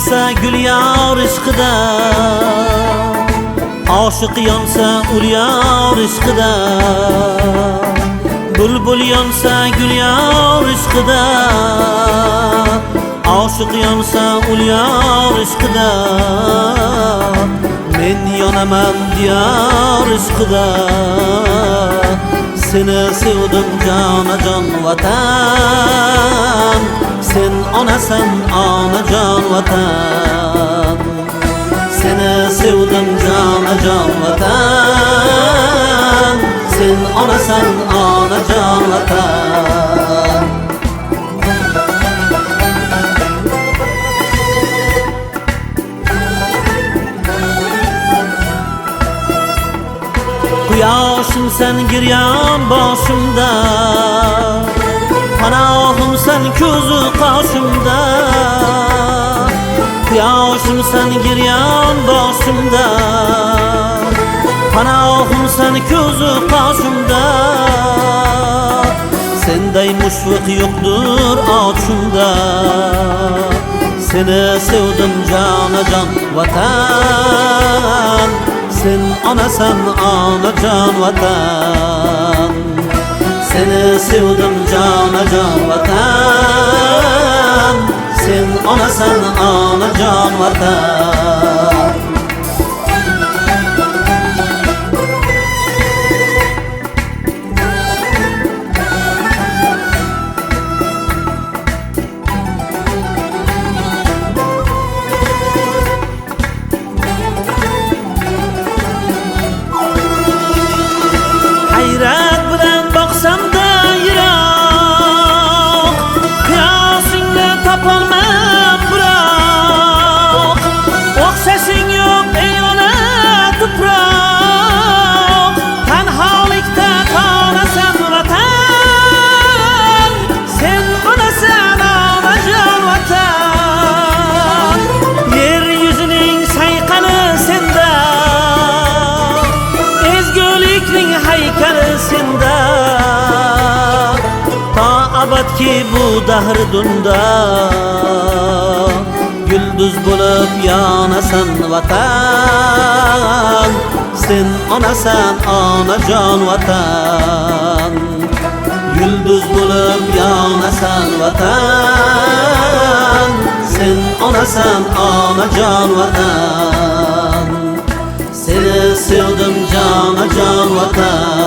yonsa gül yor ishqida, oshiq yonsa ul yor ishqida, bulbul yonsa gül yor ishqida, oshiq yonsa ul yor ishqida, men yonaman diyor ishqida. Seni sevdim jonajon vatan, sen onasan onajon vatan. Seni sevdim jonajon vatan, sen onasan onajon vatan. Quyoshim sen giryan boshimda, panohim sen ko'zi qoshimda. Quyoshim sen giryan boshimda, panohim sen ko'zi qoshimda. Senday mushfiq yo'qdir ochimda, seni sevdim jonajon vatan. Sen onasan onajon vatan, seni sevdim jonajon vatan. Sen onasan onajon vatan. Hayrat bilan boqsam-da yiroq, qiyosingni topolmam biroq. O'xshashing yo'q ey ona tuproq, tanholikda qonasan vatan. Sen onasan onajon vatan, yer yuzining sayqali senda, ezgulikning haykali senda. Ta abadki bu dahrdunda, yulduz bo'lib yonasan vatan. Sen onasan onajon vatan, yulduz bo'lib yonasan vatan. Sen onasan onajon vatan, seni sevdim jonajon vatan.